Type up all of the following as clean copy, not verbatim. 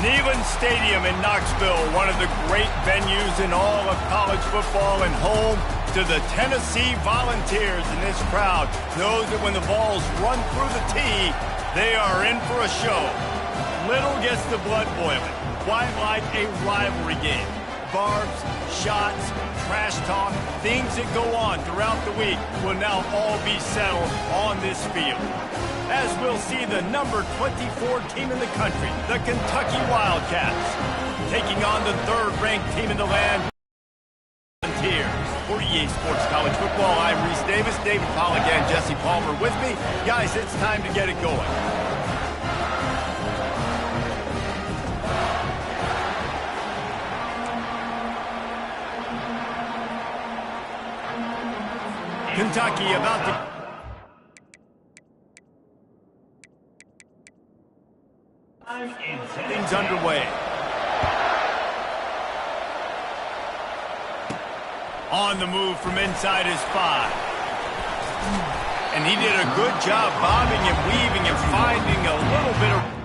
Neyland Stadium in Knoxville, one of the great venues in all of college football and home to the Tennessee Volunteers. And this crowd knows that when the balls run through the tee, they are in for a show. Little gets the blood boiling. Quite like a rivalry game. Barbs, shots, trash talk, things that go on throughout the week will now all be settled on this field. As we'll see the number 24 team in the country, the Kentucky Wildcats, taking on the third-ranked team in the land, Volunteers. For EA Sports College Football, I'm Reese Davis, David Pollock, and Jesse Palmer with me. Guys, it's time to get it going. Kentucky about to... Things underway. On the move from inside his 5. And he did a good job bobbing and weaving and finding a little bit of...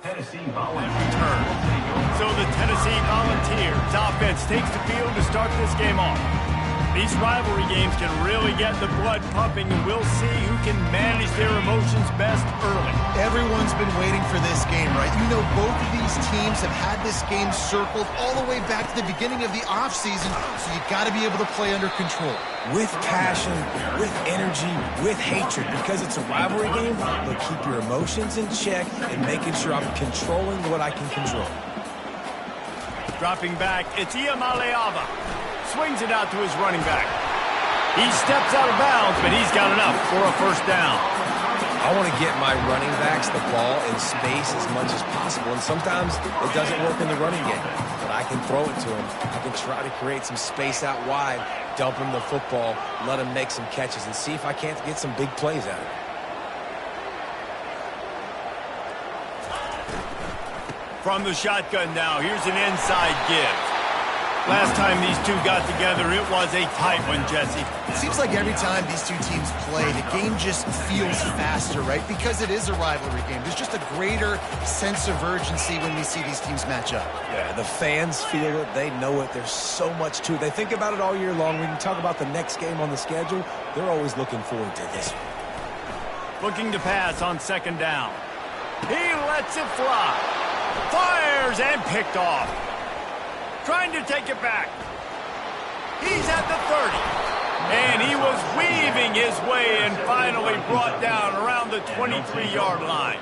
Tennessee Volunteers. So the Tennessee Volunteers offense takes the field to start this game off. These rivalry games can really get the blood pumping, and we'll see who can manage their emotions best early. Everyone's been waiting for this game, right? You know, both of these teams have had this game circled all the way back to the beginning of the offseason, so you got to be able to play under control. With passion, with energy, with hatred, because it's a rivalry game, but keep your emotions in check and making sure I'm controlling what I can control. Dropping back, it's Iamaleava. Swings it out to his running back. He steps out of bounds, but he's got enough for a first down. I want to get my running backs the ball in space as much as possible, and sometimes it doesn't work in the running game, but I can throw it to him. I can try to create some space out wide, dump him the football, let him make some catches, and see if I can't get some big plays out of it. From the shotgun now, here's an inside give. Last time these two got together, it was a tight one, Jesse. It seems like every time these two teams play, the game just feels faster, right? Because it is a rivalry game. There's just a greater sense of urgency when we see these teams match up. Yeah, the fans feel it. They know it. There's so much to it. They think about it all year long. When you talk about the next game on the schedule, they're always looking forward to this one. Looking to pass on second down. He lets it fly. Fires and picked off. Trying to take it back. He's at the 30. And he was weaving his way and finally brought down around the 23-yard line.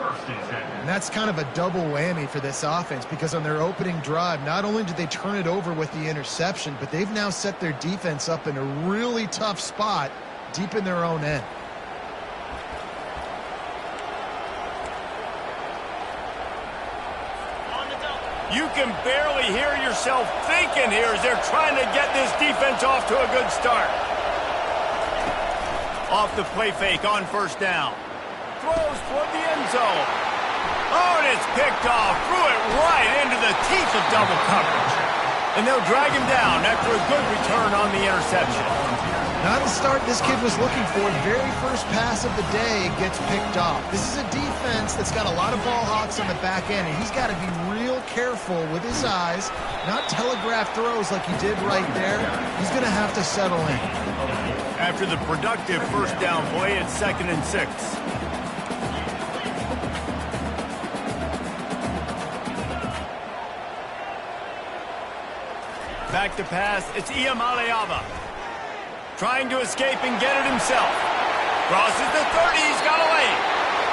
And that's kind of a double whammy for this offense, because on their opening drive, not only did they turn it over with the interception, but they've now set their defense up in a really tough spot deep in their own end. You can barely hear yourself thinking here as they're trying to get this defense off to a good start. Off the play fake on first down. Throws toward the end zone. Oh, and it's picked off. Threw it right into the teeth of double coverage. And they'll drag him down after a good return on the interception. Not the start this kid was looking for. Very first pass of the day gets picked off. This is a defense that's got a lot of ball hawks on the back end, and he's got to be real careful with his eyes, not telegraph throws like he did right there. He's going to have to settle in. After the productive first down play, it's 2nd and 6. Back to pass, it's Iamaleava. Trying to escape and get it himself. Crosses the 30, he's got away.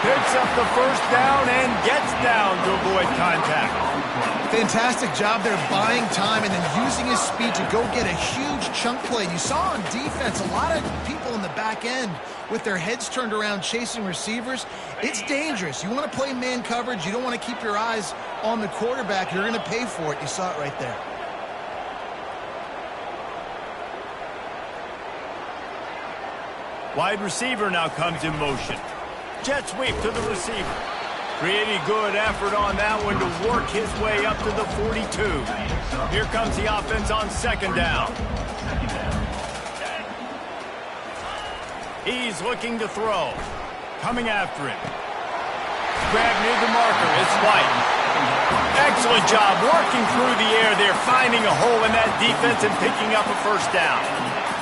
Picks up the first down and gets down to avoid contact. Fantastic job there buying time and then using his speed to go get a huge chunk play. You saw on defense a lot of people in the back end with their heads turned around chasing receivers. It's dangerous. You want to play man coverage. You don't want to keep your eyes on the quarterback. You're going to pay for it. You saw it right there. Wide receiver now comes in motion. Jet sweep to the receiver. Pretty good effort on that one to work his way up to the 42. Here comes the offense on second down. He's looking to throw. Coming after him. Grab near the marker. It's White. Excellent job working through the air there, finding a hole in that defense and picking up a first down.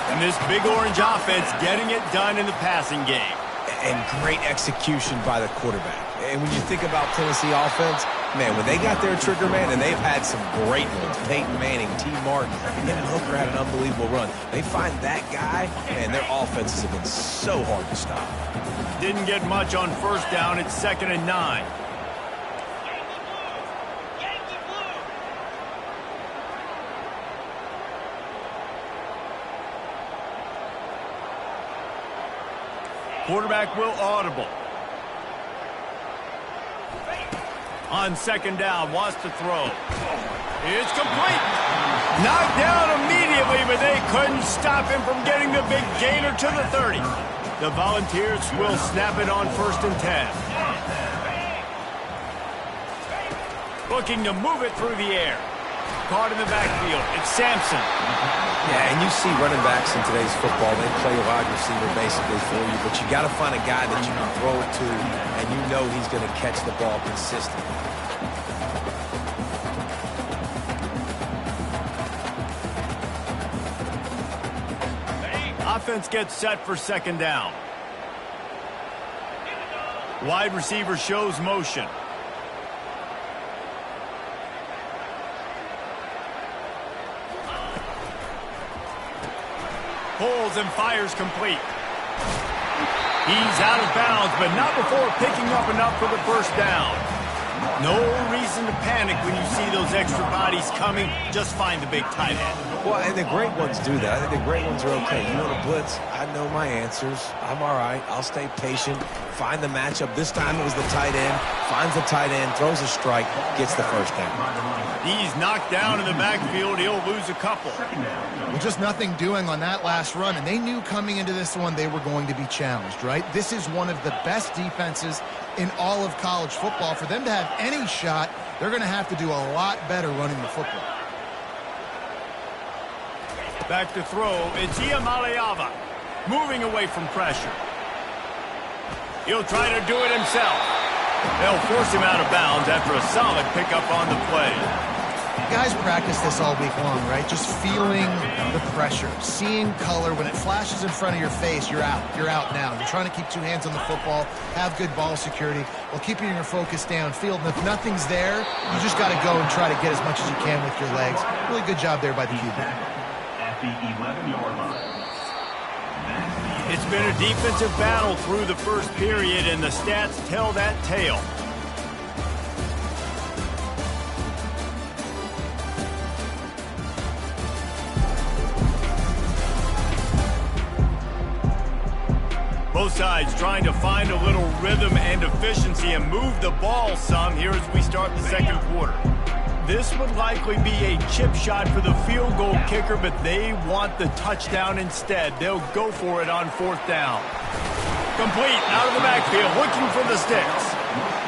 And this Big Orange offense getting it done in the passing game. And great execution by the quarterback. And when you think about Tennessee offense, man, when they got their trigger man, and they've had some great ones, Peyton Manning, T. Martin, Hendon Hooker had an unbelievable run. They find that guy, and their offenses have been so hard to stop. Didn't get much on first down. It's 2nd and 9. Quarterback will audible. On second down, wants to throw. It's complete. Knocked down immediately, but they couldn't stop him from getting the big gainer to the 30. The Volunteers will snap it on 1st and 10. Looking to move it through the air. Caught in the backfield. It's Sampson. Yeah, and you see running backs in today's football, they play a wide receiver basically for you, but you got to find a guy that you can throw it to, and you know he's going to catch the ball consistently. Offense gets set for second down. Wide receiver shows motion. Pulls and fires complete. He's out of bounds, but not before picking up enough for the first down. No reason to panic when you see those extra bodies coming. Just find the big tight end. Well, and the great ones do that. I think the great ones are okay. You want to blitz? I know my answers. I'm all right. I'll stay patient. Find the matchup. This time it was the tight end. Finds the tight end, throws a strike, gets the first down. He's knocked down in the backfield. He'll lose a couple. Well, just nothing doing on that last run, and they knew coming into this one they were going to be challenged, right? This is one of the best defenses in all of college football. For them to have any shot, they're going to have to do a lot better running the football. Back to throw. It's Iamaleava moving away from pressure. He'll try to do it himself. They'll force him out of bounds after a solid pickup on the play. Guys practice this all week long, right? Just feeling the pressure, seeing color. When it flashes in front of your face, you're out. You're out now. You're trying to keep two hands on the football, have good ball security, while keeping your focus downfield. And if nothing's there, you just got to go and try to get as much as you can with your legs. Really good job there by the QB. At the 11-yard line. It's been a defensive battle through the first period, and the stats tell that tale. Both sides trying to find a little rhythm and efficiency and move the ball some here as we start the second quarter. This would likely be a chip shot for the field goal kicker, but they want the touchdown instead. They'll go for it on fourth down. Complete out of the backfield, looking for the sticks.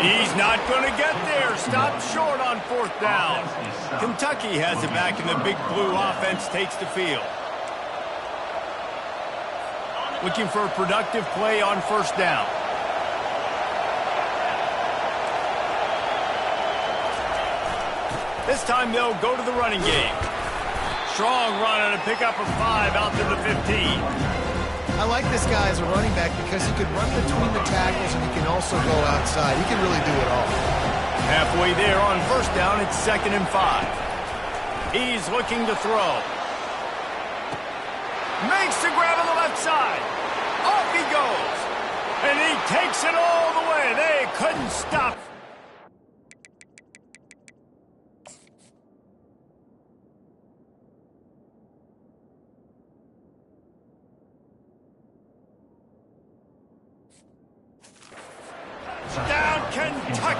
He's not going to get there. Stopped short on fourth down. Kentucky has it back, and the big blue offense takes the field. Looking for a productive play on first down. This time they'll go to the running game. Strong run and a pickup of 5 out to the 15. I like this guy as a running back because he can run between the tackles and he can also go outside. He can really do it all. Halfway there on first down, it's 2nd and 5. He's looking to throw. Makes the grab on the left side. Off he goes. And he takes it all the way. They couldn't stop.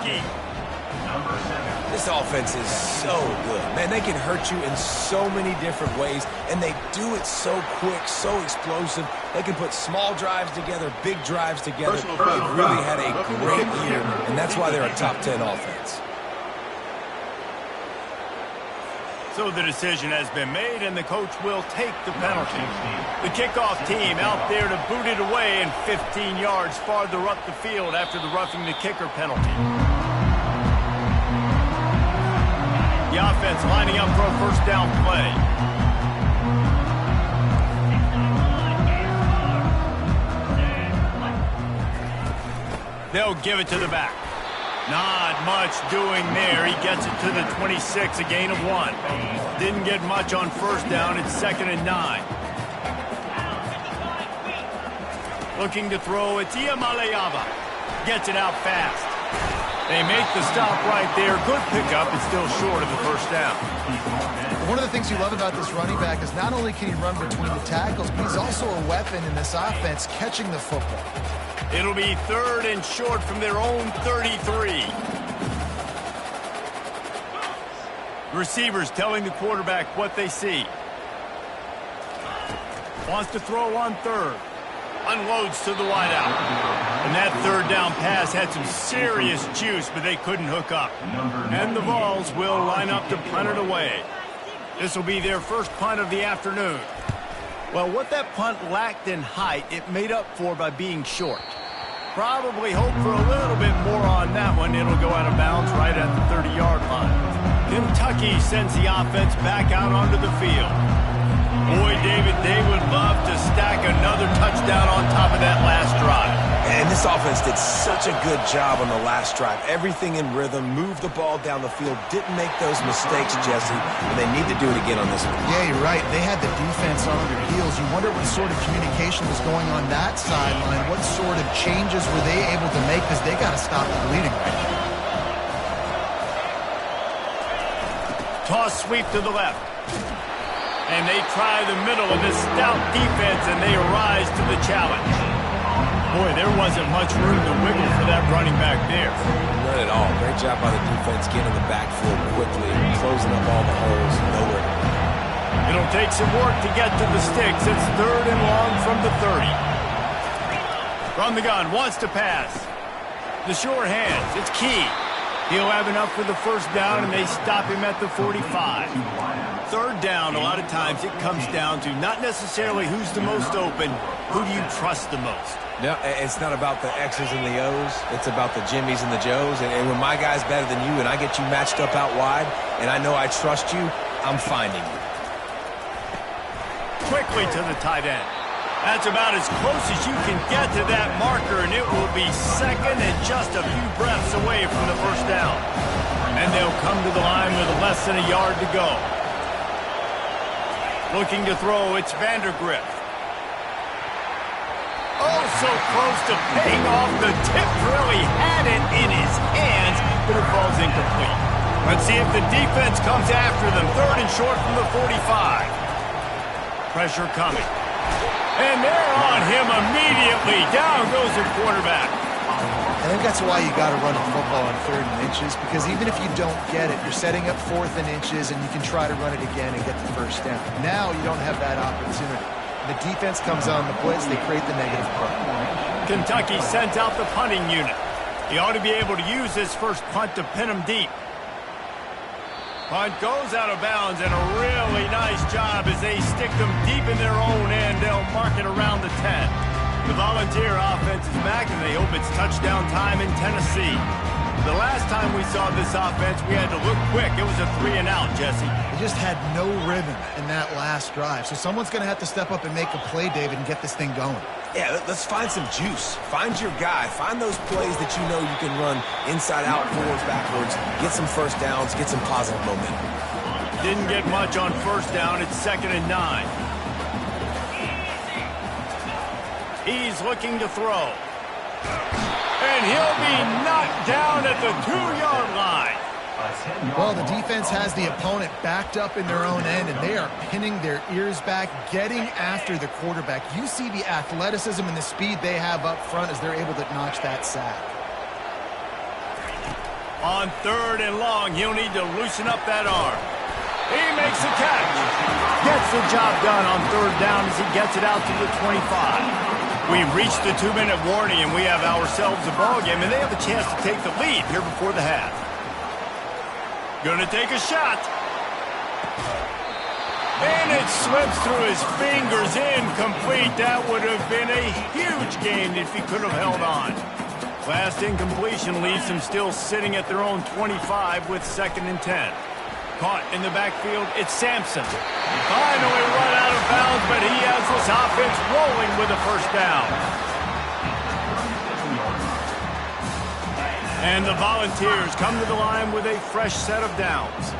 Kentucky. This offense is so good. Man, they can hurt you in so many different ways, and they do it so quick, so explosive. They can put small drives together, big drives together. They've really had a great year, and that's why they're a top 10 offense. So the decision has been made, and the coach will take the penalty. The kickoff team out there to boot it away and 15 yards farther up the field after the roughing the kicker penalty. The offense lining up for a first down play. They'll give it to the back. Not much doing there. He gets it to the 26, a gain of 1. Didn't get much on first down. It's 2nd and 9. Looking to throw. It's Iamaleava. Gets it out fast. They make the stop right there. Good pickup. It's still short of the first down. One of the things you love about this running back is not only can he run between the tackles, but he's also a weapon in this offense catching the football. It'll be 3rd and short from their own 33. Receivers telling the quarterback what they see. Wants to throw on 3rd. Unloads to the wideout. And that 3rd down pass had some serious juice, but they couldn't hook up. And the Vols will line up to punt it away. This will be their first punt of the afternoon. Well, what that punt lacked in height, it made up for by being short. Probably hope for a little bit more on that one. It'll go out of bounds right at the 30-yard line. Kentucky sends the offense back out onto the field. Boy, David, they would love to stack another touchdown on top of that last drive. And this offense did such a good job on the last drive. Everything in rhythm, moved the ball down the field, didn't make those mistakes, Jesse, and they need to do it again on this one. Yeah, you're right. They had the defense on their heels. You wonder what sort of communication was going on that sideline. What sort of changes were they able to make, because they got to stop the bleeding right now. Toss sweep to the left. And they try the middle of this stout defense, and they rise to the challenge. Boy, there wasn't much room to wiggle for that running back there. Not at all. Great job by the defense getting in the backfield quickly, closing up all the holes. Nowhere to go. It'll take some work to get to the sticks. It's 3rd and long from the 30. From the gun, wants to pass. The short hands, it's key. He'll have enough for the first down, and they stop him at the 45. 3rd down, a lot of times it comes down to not necessarily who's the most open, who do you trust the most? No, it's not about the X's and the O's. It's about the Jimmies and the Joes. And when my guy's better than you and I get you matched up out wide and I know I trust you, I'm finding you. Quickly to the tight end. That's about as close as you can get to that marker, and it will be 2nd and just a few breaths away from the first down. And they'll come to the line with less than a yard to go. Looking to throw, it's Vandergrift. Oh, so close to paying off. The tip really had it in his hands, but it falls incomplete. Let's see if the defense comes after them. 3rd and short from the 45. Pressure coming. And they're on him immediately. Down goes the quarterback. I think that's why you got to run a football on 3rd and inches, because even if you don't get it, you're setting up 4th and inches, and you can try to run it again and get the first down. Now you don't have that opportunity. The defense comes on the blitz, they create the negative play. Kentucky sends out the punting unit. He ought to be able to use this first punt to pin him deep. Punt goes out of bounds, and a really nice job as they stick them deep in their own end. They'll mark it around the 10. The Volunteer offense is back, and they hope it's touchdown time in Tennessee. The last time we saw this offense, we had to look quick. It was a 3-and-out, Jesse. They just had no rhythm in that last drive. So someone's going to have to step up and make a play, David, and get this thing going. Yeah, let's find some juice. Find your guy. Find those plays that you know you can run inside out, forwards, backwards. Get some first downs. Get some positive momentum. Didn't get much on first down. It's 2nd and 9. He's looking to throw. And he'll be knocked down at the 2-yard line. Well, the defense has the opponent backed up in their own end, and they are pinning their ears back, getting after the quarterback. You see the athleticism and the speed they have up front as they're able to notch that sack. On 3rd and long, he'll need to loosen up that arm. He makes the catch. Gets the job done on 3rd down as he gets it out to the 25. We've reached the 2-minute warning, and we have ourselves a ball game, and they have a chance to take the lead here before the half. Gonna take a shot. And it slips through his fingers, incomplete. That would have been a huge gain if he could have held on. Last incompletion leaves them still sitting at their own 25 with 2nd and 10. Caught in the backfield, it's Sampson. Finally run out of bounds, but he has this offense rolling with a 1st down. And the Volunteers come to the line with a fresh set of downs.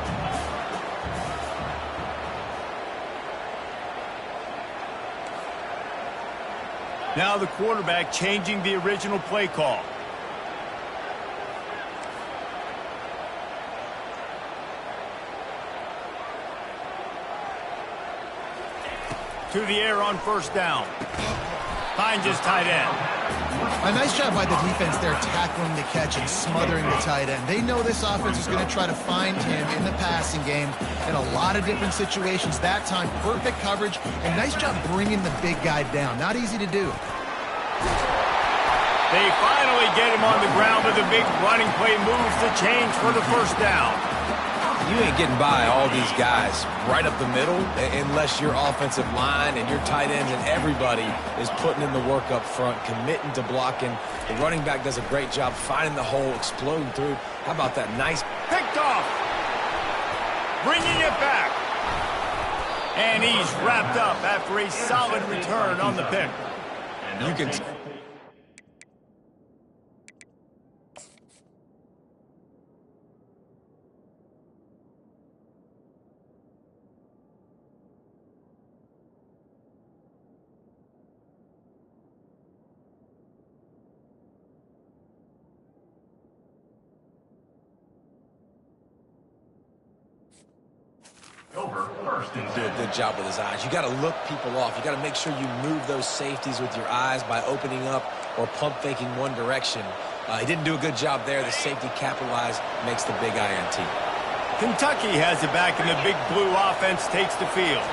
Now the quarterback changing the original play call. To the air on 1st down. Finds his tight end. A nice job by the defense there tackling the catch and smothering the tight end. They know this offense is going to try to find him in the passing game in a lot of different situations. That time, perfect coverage, and nice job bringing the big guy down. Not easy to do. They finally get him on the ground with a big running play, moves the change for the 1st down. You ain't getting by all these guys right up the middle unless your offensive line and your tight ends and everybody is putting in the work up front, committing to blocking. The running back does a great job finding the hole, exploding through. How about that nice picked off? Bringing it back. And he's wrapped up after a solid return on the pick. You can... Over 1st and do a good job with his eyes. You got to look people off. You got to make sure you move those safeties with your eyes by opening up or pump faking one direction. He didn't do a good job there. The safety capitalized, makes the big INT. Kentucky has it back, and the big blue offense takes the field.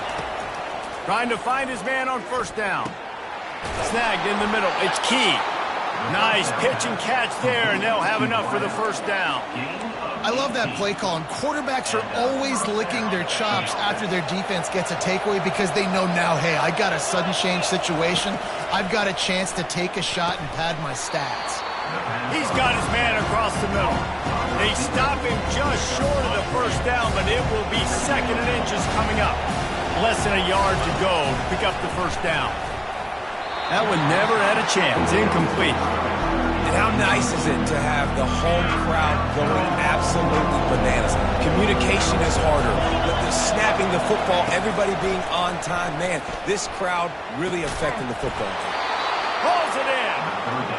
Trying to find his man on 1st down. Snagged in the middle. It's Key. Nice pitch and catch there, and they'll have enough for the 1st down. I love that play call, and quarterbacks are always licking their chops after their defense gets a takeaway because they know now, hey, I got a sudden change situation. I've got a chance to take a shot and pad my stats. He's got his man across the middle. They stop him just short of the 1st down, but it will be 2nd and inches coming up. Less than a yard to go to pick up the 1st down. That one never had a chance. Incomplete. And how nice is it to have the home crowd going absolutely bananas? Communication is harder. The snapping the football, everybody being on time. Man, this crowd really affecting the football game. Pulls it in.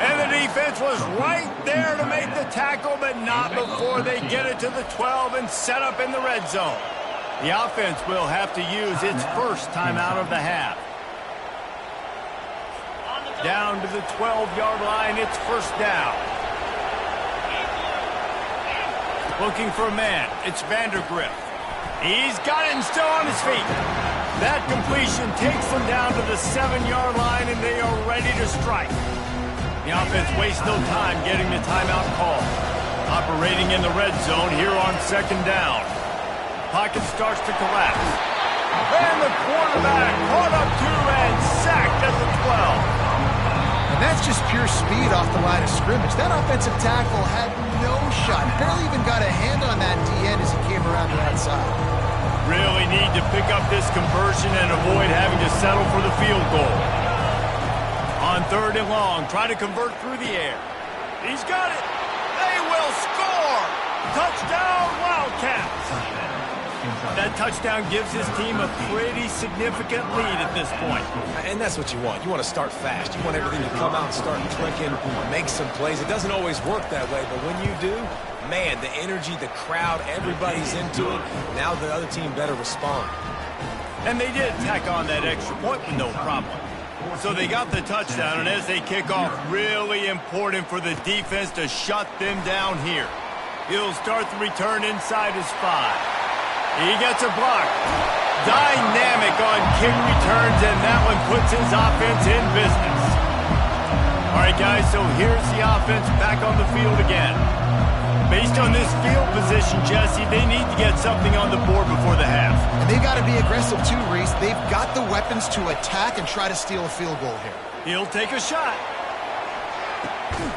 And the defense was right there to make the tackle, but not before they get it to the 12 and set up in the red zone. The offense will have to use its 1st timeout of the half. Down to the 12-yard line, it's 1st down. Looking for a man, it's Vandergrift. He's got it and still on his feet. That completion takes them down to the 7-yard line, and they are ready to strike. The offense wastes no time getting the timeout call. Operating in the red zone here on 2nd down. Pocket starts to collapse. And the quarterback caught up to and sacked at the 12. And that's just pure speed off the line of scrimmage. That offensive tackle had no shot. Barely even got a hand on that D-end as he came around the outside. Really need to pick up this conversion and avoid having to settle for the field goal. On 3rd and long, try to convert through the air. He's got it. They will score. Touchdown, Wildcats. That touchdown gives his team a pretty significant lead at this point. And that's what you want. You want to start fast. You want everything to come out and start clicking, make some plays. It doesn't always work that way, but when you do, man, the energy, the crowd, everybody's into it. Now the other team better respond. And they did tack on that extra point with no problem. So they got the touchdown, and as they kick off, really important for the defense to shut them down here. He'll start the return inside his 5. He gets a block. Dynamic on kick returns, and that one puts his offense in business. All right, guys, so here's the offense back on the field again. Based on this field position, Jesse, they need to get something on the board before the half. And they've got to be aggressive too, Reese. They've got the weapons to attack and try to steal a field goal here. He'll take a shot. He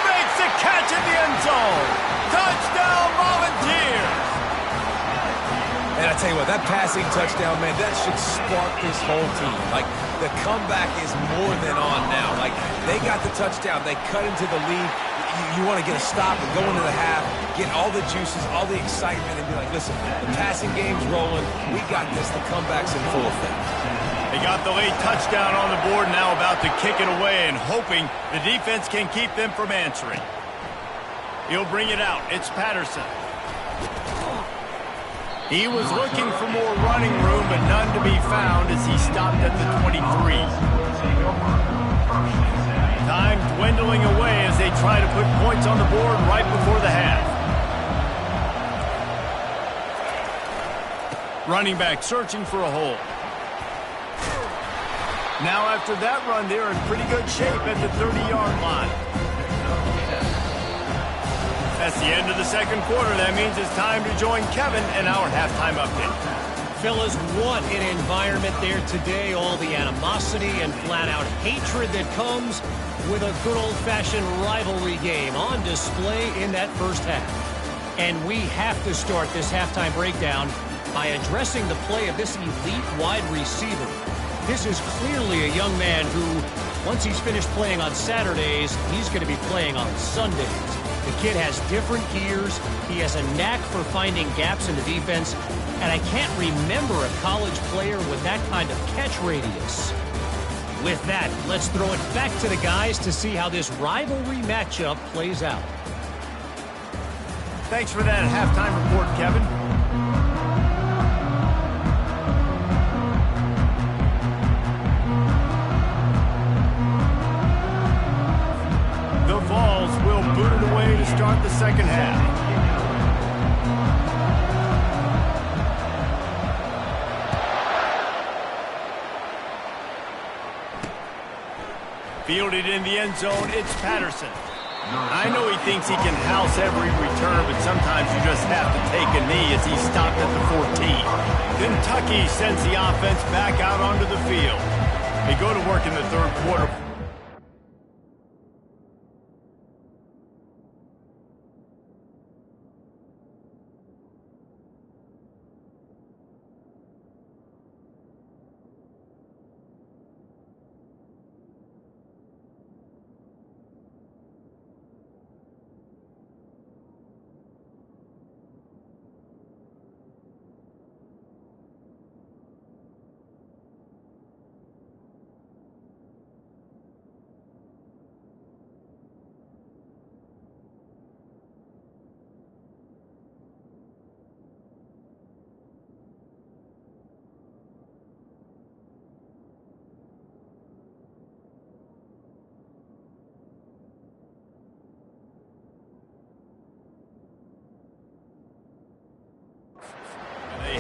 makes the catch in the end zone. Touchdown, Volunteers. And I tell you what, that passing touchdown, man, that should spark this whole team. Like, the comeback is more than on now. Like, they got the touchdown. They cut into the lead. You want to get a stop and go into the half, get all the juices, all the excitement, and be like, listen, the passing game's rolling. We got this. The comeback's in full effect. They got the late touchdown on the board, now about to kick it away and hoping the defense can keep them from answering. He'll bring it out. It's Patterson. He was looking for more running room, but none to be found as he stopped at the 23. Time dwindling away as they try to put points on the board right before the half. Running back searching for a hole. Now after that run, they're in pretty good shape at the 30-yard line. That's the end of the second quarter. That means it's time to join Kevin in our halftime update. Fellas, what an environment there today. All the animosity and flat-out hatred that comes with a good old-fashioned rivalry game on display in that first half. And we have to start this halftime breakdown by addressing the play of this elite wide receiver. This is clearly a young man who, once he's finished playing on Saturdays, he's going to be playing on Sundays. The kid has different gears. He has a knack for finding gaps in the defense. And I can't remember a college player with that kind of catch radius. With that, let's throw it back to the guys to see how this rivalry matchup plays out. Thanks for that halftime report, Kevin. The Vols will boot it away to start the second half. Fielded in the end zone, it's Patterson. I know he thinks he can house every return, but sometimes you just have to take a knee as he stopped at the 14. Kentucky sends the offense back out onto the field. They go to work in the third quarter.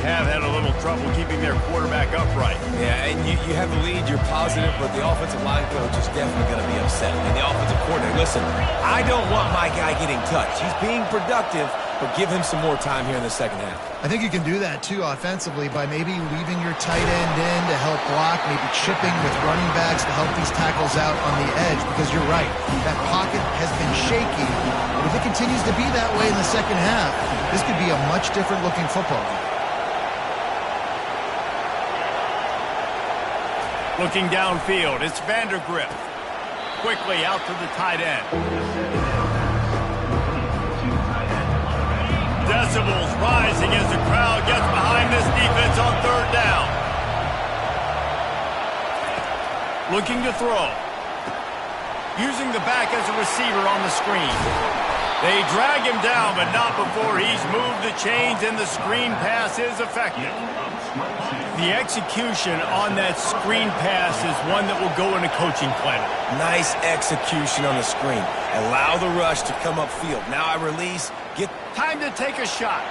Have had a little trouble keeping their quarterback upright. Yeah, and you have the lead, you're positive, but the offensive line coach is definitely going to be upset. And the offensive coordinator, listen, I don't want my guy getting touched. He's being productive, but give him some more time here in the second half. I think you can do that, too, offensively, by maybe leaving your tight end in to help block, maybe chipping with running backs to help these tackles out on the edge, because you're right, that pocket has been shaky. But if it continues to be that way in the second half, this could be a much different-looking football game. Looking downfield, it's Vandergrift. Quickly out to the tight end. Decibels rising as the crowd gets behind this defense on third down. Looking to throw. Using the back as a receiver on the screen. They drag him down, but not before he's moved the chains and the screen pass is effective. The execution on that screen pass is one that will go in a coaching clinic. Nice execution on the screen. Allow the rush to come upfield. Now I release. Get time to take a shot.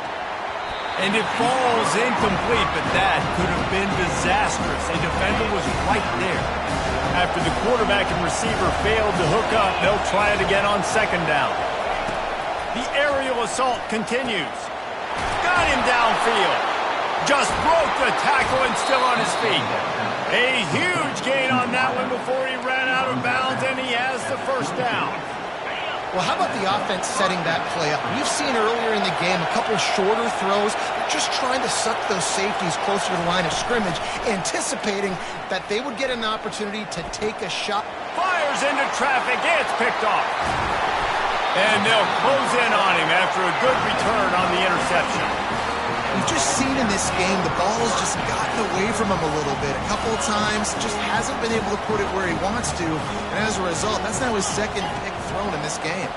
And it falls incomplete, but that could have been disastrous. A defender was right there. After the quarterback and receiver failed to hook up, they'll try it again on second down. The aerial assault continues. Got him downfield. Just broke the tackle and still on his feet. A huge gain on that one before he ran out of bounds, and he has the first down. Well, how about the offense setting that play up? We've seen earlier in the game a couple shorter throws, just trying to suck those safeties closer to the line of scrimmage, anticipating that they would get an opportunity to take a shot. Fires into traffic, it's picked off. And they'll close in on him after a good return on the interception. We've just seen in this game the ball has just gotten away from him a little bit. A couple of times, just hasn't been able to put it where he wants to. And as a result, that's now his second pick thrown in this game.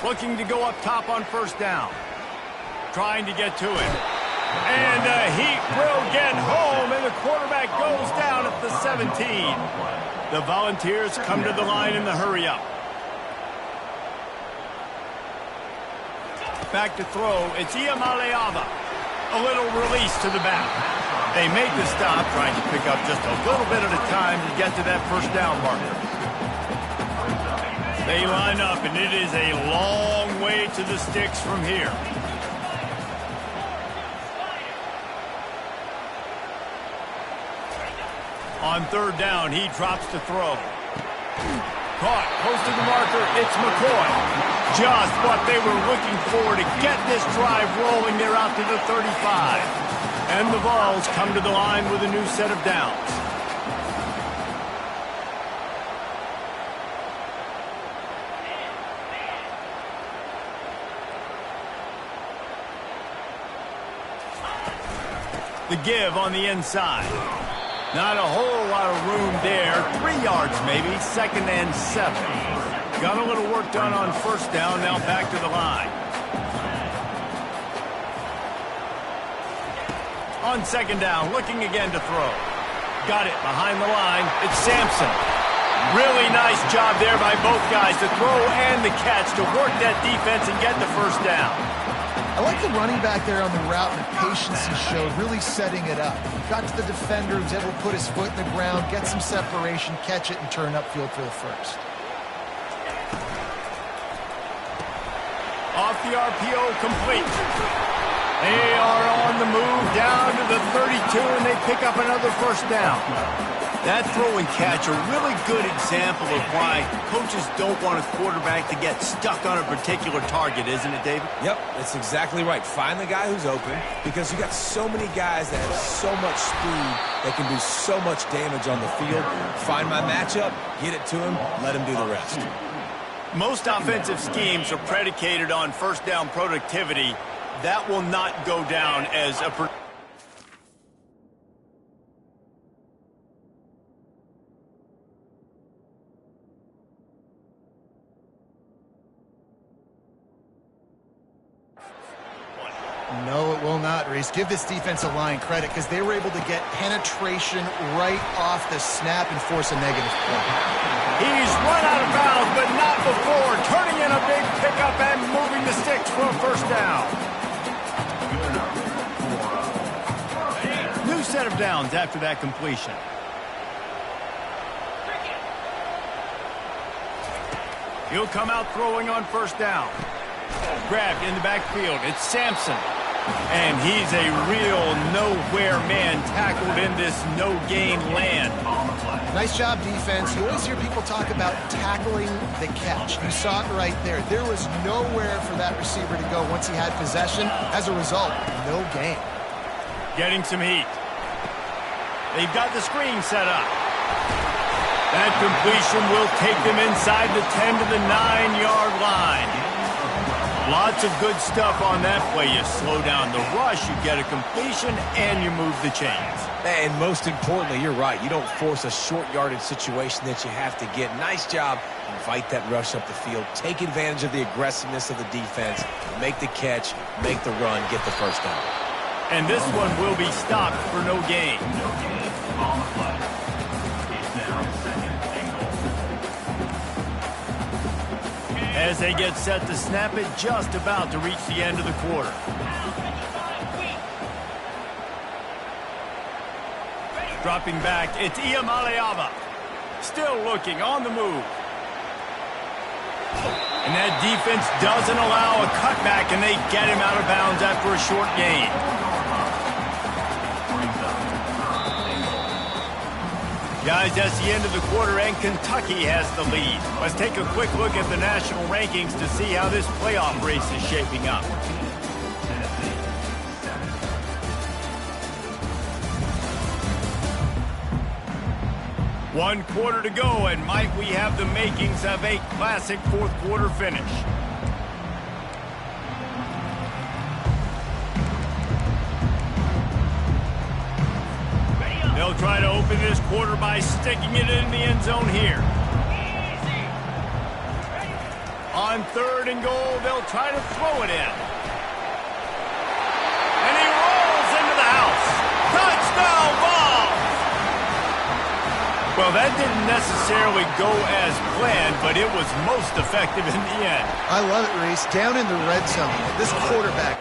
Looking to go up top on first down. Trying to get to it. And he will get home, and the quarterback goes down at the 17. The Volunteers come to the line in the hurry-up. Back to throw. It's Iamaleava. A little release to the back. They make the stop, trying to pick up just a little bit at a time to get to that first down marker. They line up, and it is a long way to the sticks from here. On third down, he drops to throw. Caught, close to the marker, it's McCoy. Just what they were looking for to get this drive rolling. They're out to the 35. And the Vols come to the line with a new set of downs. The give on the inside. Not a whole lot of room there. 3 yards maybe, 2nd and 7. Got a little work done on first down, now back to the line. On second down, looking again to throw. Got it behind the line. It's Sampson. Really nice job there by both guys, the throw and the catch, to work that defense and get the first down. I like the running back there on the route and the patience he showed, really setting it up. Got to the defender, was able to put his foot in the ground, get some separation, catch it, and turn upfield for the first. Off the RPO, complete. They are on the move down to the 32, and they pick up another first down. That throw and catch, a really good example of why coaches don't want a quarterback to get stuck on a particular target, isn't it, David? Yep, that's exactly right. Find the guy who's open, because you got so many guys that have so much speed that can do so much damage on the field. Find my matchup, get it to him, let him do the rest. Most offensive schemes are predicated on first down productivity. That will not go down as a... No, it will not, Reese. Give this defensive line credit because they were able to get penetration right off the snap and force a negative play. He's run out of bounds, but not before. Turning in a big pickup and moving the sticks for a first down. New set of downs after that completion. He'll come out throwing on first down. Grabbed in the backfield. It's Sampson. And he's a real nowhere man tackled in this no-gain land. Nice job, defense. You always hear people talk about tackling the catch. You saw it right there. There was nowhere for that receiver to go once he had possession. As a result, no gain. Getting some heat. They've got the screen set up. That completion will take them inside the 10 to the 9-yard line. Lots of good stuff on that play. You slow down the rush, you get a completion, and you move the chains. And most importantly, you're right. You don't force a short yardage situation that you have to get. Nice job. Invite that rush up the field. Take advantage of the aggressiveness of the defense. Make the catch, make the run, get the first down. And this one will be stopped for no gain. No gain on the play. It's now second and goal. As they get set to snap it, just about to reach the end of the quarter. Dropping back, it's Iamaleava. Still looking, on the move. And that defense doesn't allow a cutback, and they get him out of bounds after a short gain. Guys, that's the end of the quarter, and Kentucky has the lead. Let's take a quick look at the national rankings to see how this playoff race is shaping up. One quarter to go, and might we have the makings of a classic fourth quarter finish. They'll try to open this quarter by sticking it in the end zone here. On third and goal, they'll try to throw it in. And he rolls into the house. Touchdown ball! Well, that didn't necessarily go as planned, but it was most effective in the end. I love it, Reese. Down in the red zone, this quarterback.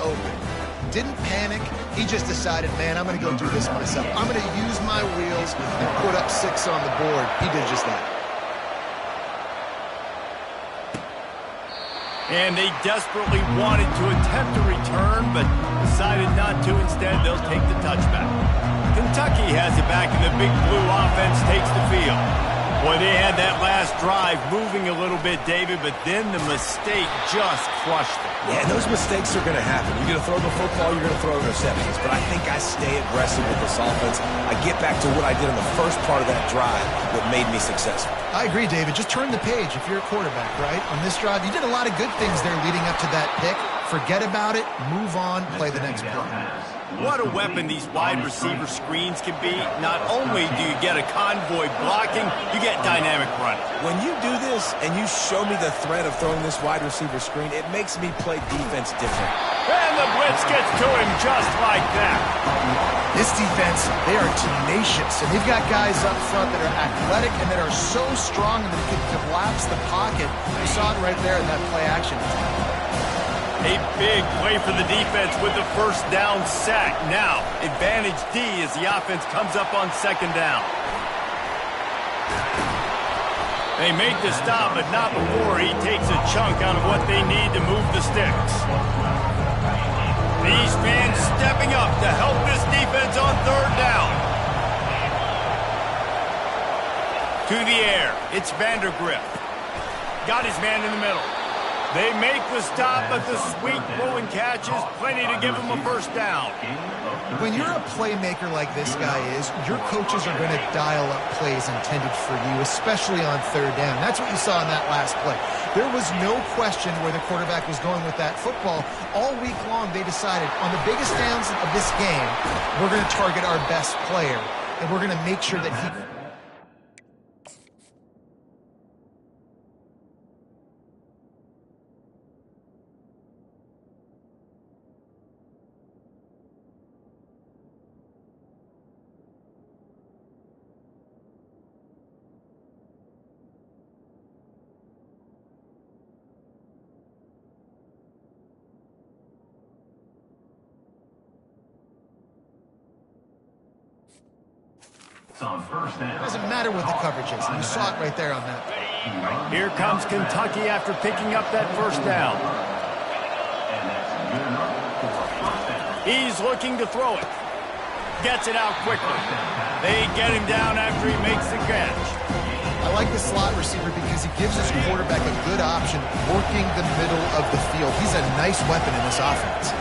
Open. Didn't panic. He just decided, man, I'm going to go do this myself. I'm going to use my wheels and put up 6 on the board. He did just that. And they desperately wanted to attempt a return, but decided not to. Instead, they'll take the touchback. Kentucky has it back, and the Big Blue offense takes the field. Boy, they had that last drive moving a little bit, David, but then the mistake just crushed them. Yeah, those mistakes are going to happen. You're going to throw the football, you're going to throw interceptions. But I think I stay aggressive with this offense. I get back to what I did in the first part of that drive that made me successful. I agree, David. Just turn the page if you're a quarterback, right? On this drive, you did a lot of good things there leading up to that pick. Forget about it, move on, play the next play. What a weapon these wide receiver screens can be. Not only do you get a convoy blocking, you get dynamic running. When you do this and you show me the threat of throwing this wide receiver screen, it makes me play defense different. And the blitz gets to him just like that. This defense, they are tenacious, and they've got guys up front that are athletic and that are so strong that they can collapse the pocket. You saw it right there in that play action. A big play for the defense with the first down sack. Now, advantage D as the offense comes up on second down. They make the stop, but not before he takes a chunk out of what they need to move the sticks. These fans stepping up to help this defense on third down. To the air, it's Vandergrift. Got his man in the middle. They make the stop, but the sweet rolling catch is plenty to give them a first down. When you're a playmaker like this guy is, your coaches are going to dial up plays intended for you, especially on third down. That's what you saw in that last play. There was no question where the quarterback was going with that football. All week long, they decided on the biggest downs of this game, we're going to target our best player, and we're going to make sure that he... On first down. Doesn't matter what the coverage is. You saw it right there on that. Here comes Kentucky after picking up that first down. He's looking to throw it. Gets it out quickly. They get him down after he makes the catch. I like the slot receiver because he gives his quarterback a good option working the middle of the field. He's a nice weapon in this offense.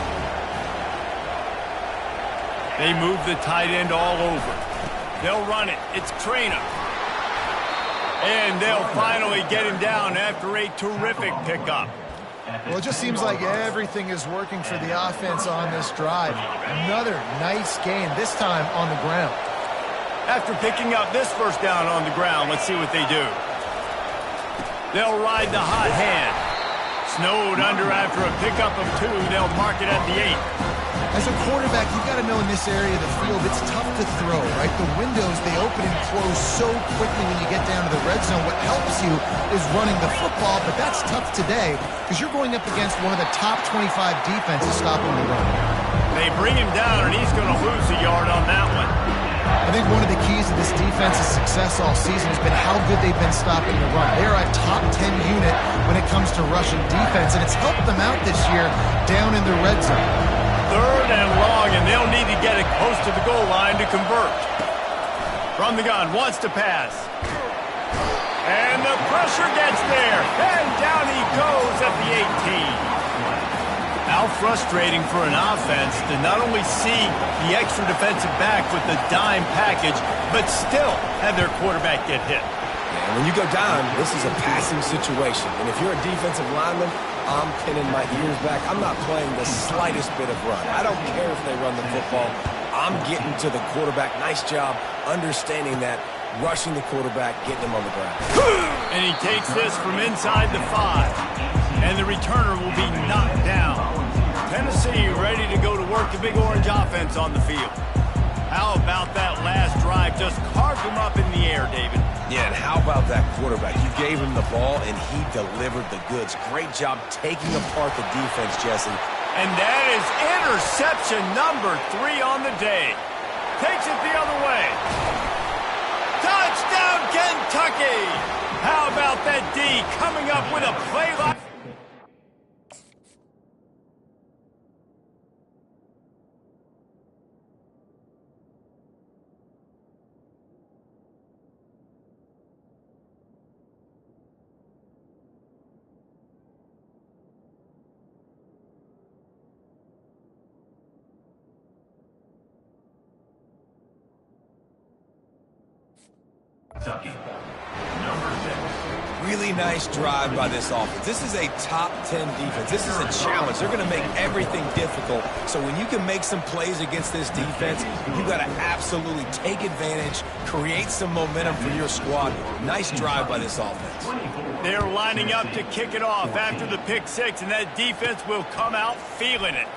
They move the tight end all over. They'll run it. It's Trainer. And they'll finally get him down after a terrific pickup. Well, it just seems like everything is working for the offense on this drive. Another nice gain, this time on the ground. After picking up this first down on the ground, let's see what they do. They'll ride the hot hand. Snowed under after a pickup of 2. They'll mark it at the 8. As a quarterback, you've got to know in this area of the field, it's tough to throw, right? The windows, they open and close so quickly when you get down to the red zone. What helps you is running the football, but that's tough today because you're going up against one of the top 25 defenses stopping the run. They bring him down, and he's going to lose a yard on that one. I think one of the keys to this defense's success all season has been how good they've been stopping the run. They're a top 10 unit when it comes to rushing defense, and it's helped them out this year down in the red zone. Third and long, and they'll need to get it close to the goal line to convert. From the gun, wants to pass. And the pressure gets there, and down he goes at the 18. How frustrating for an offense to not only see the extra defensive back with the dime package, but still have their quarterback get hit. And when you go down, this is a passing situation. And if you're a defensive lineman, I'm pinning my ears back. I'm not playing the slightest bit of run. I don't care if they run the football. I'm getting to the quarterback. Nice job understanding that, rushing the quarterback, getting him on the ground. And he takes this from inside the 5. And the returner will be knocked down. Tennessee ready to go to work the Big Orange offense on the field. How about that last drive? Just carved him up in the air, David. Yeah, and how about that quarterback? You gave him the ball, and he delivered the goods. Great job taking apart the defense, Jesse. And that is interception number 3 on the day. Takes it the other way. Touchdown, Kentucky! How about that D coming up with a play like... Kentucky, number 6. Really nice drive by this offense. This is a top 10 defense. This is a challenge. They're going to make everything difficult. So when you can make some plays against this defense, you've got to absolutely take advantage, create some momentum for your squad. Nice drive by this offense. They're lining up to kick it off after the pick 6, and that defense will come out feeling it.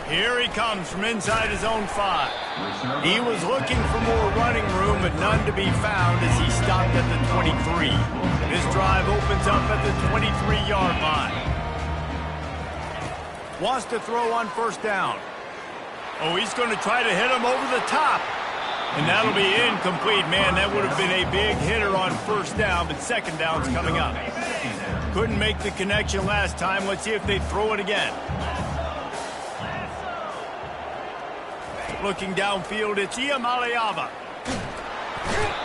Here he comes from inside his own 5. He was looking for more running room, but none to be found as he stopped at the 23. This drive opens up at the 23-yard line. Wants to throw on first down. Oh, he's going to try to hit him over the top. And that'll be incomplete. Man, that would have been a big hitter on first down, but second down's coming up. Couldn't make the connection last time. Let's see if they throw it again. Looking downfield, it's Iamaleava.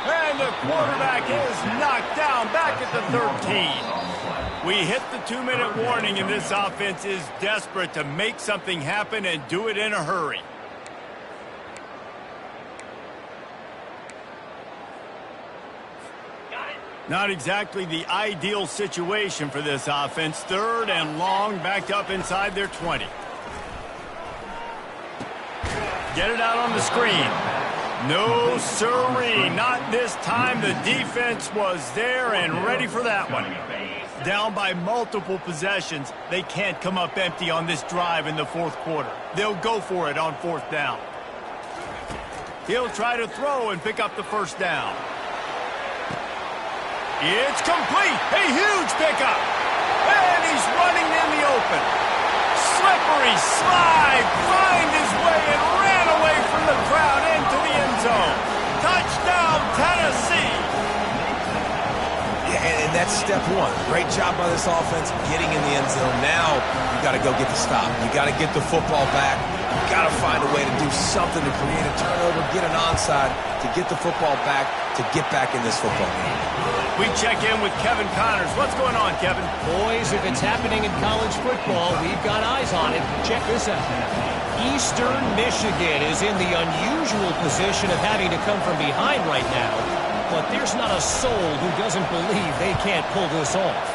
And the quarterback is knocked down back at the 13. We hit the 2-minute warning, and this offense is desperate to make something happen and do it in a hurry. Not exactly the ideal situation for this offense. 3rd and long, backed up inside their 20. Get it out on the screen. No, sirree, not this time. The defense was there and ready for that one. Down by multiple possessions, they can't come up empty on this drive in the 4th quarter. They'll go for it on 4th down. He'll try to throw and pick up the 1st down. It's complete. A huge pickup. And he's running in the open. Slippery slide. Find his way and ran away from the crowd into the end zone. Touchdown, Tennessee. Yeah, and that's step 1. Great job by this offense getting in the end zone. Now you got to go get the stop. You got to get the football back. You got to find a way to do something to create a turnover, get an onside, to get the football back, to get back in this football game. We check in with Kevin Connors. What's going on, Kevin? Boys, if it's happening in college football, we've got eyes on it. Check this out. Eastern Michigan is in the unusual position of having to come from behind right now, but there's not a soul who doesn't believe they can't pull this off.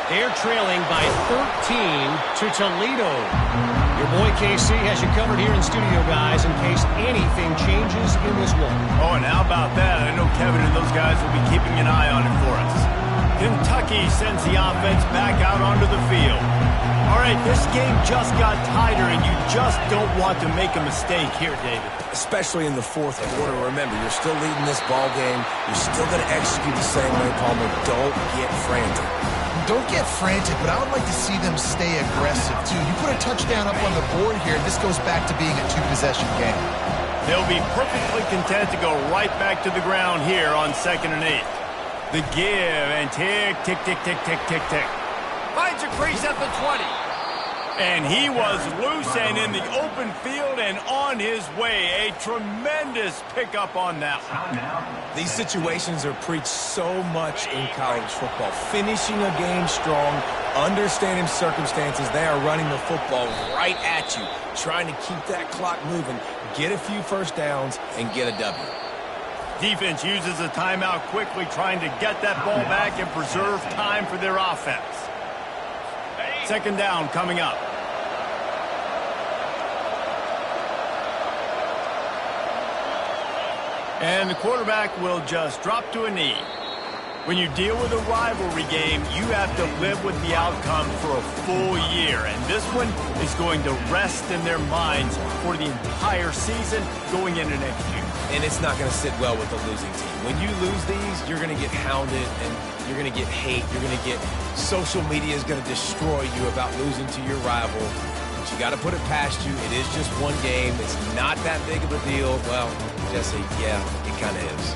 They're trailing by 13 to Toledo. Your boy KC has you covered here in studio, guys, in case anything changes in this one. Oh, and how about that? I know Kevin and those guys will be keeping an eye on it for us. Kentucky sends the offense back out onto the field. All right, this game just got tighter, and you just don't want to make a mistake here, David. Especially in the 4th quarter. Remember, you're still leading this ball game. You're still going to execute the same way, Palmer. Don't get frantic. Don't get frantic, but I would like to see them stay aggressive, too. You put a touchdown up on the board here, this goes back to being a 2-possession game. They'll be perfectly content to go right back to the ground here on 2nd and 8. The give, and tick, tick, tick, tick, tick, tick, tick. Finds a crease at the 20. And he was loose and in the open field and on his way. A tremendous pickup on that one. These situations are preached so much in college football. Finishing a game strong, understanding circumstances. They are running the football right at you, trying to keep that clock moving, get a few 1st downs, and get a W. Defense uses a timeout quickly, trying to get that ball back and preserve time for their offense. 2nd down coming up. And the quarterback will just drop to a knee. When you deal with a rivalry game, you have to live with the outcome for a full year. And this one is going to rest in their minds for the entire season going into next year. And it's not going to sit well with the losing team. When you lose these, you're going to get hounded and you're going to get hate. You're going to get social media is going to destroy you about losing to your rival. But you got to put it past you. It is just one game. It's not that big of a deal. Well, Jesse, yeah, it kind of is.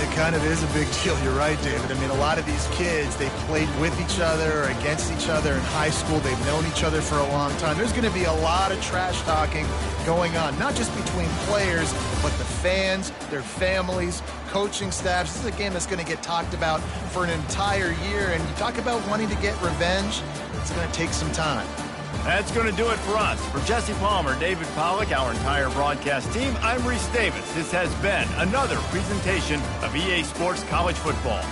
It kind of is a big deal. You're right, David. I mean, a lot of these kids, they played with each other or against each other in high school. They've known each other for a long time. There's going to be a lot of trash talking going on, not just between players, but the fans, their families, coaching staffs. This is a game that's going to get talked about for an entire year. And you talk about wanting to get revenge, it's going to take some time. That's going to do it for us. For Jesse Palmer, David Pollack, our entire broadcast team, I'm Reese Davis. This has been another presentation of EA Sports College Football.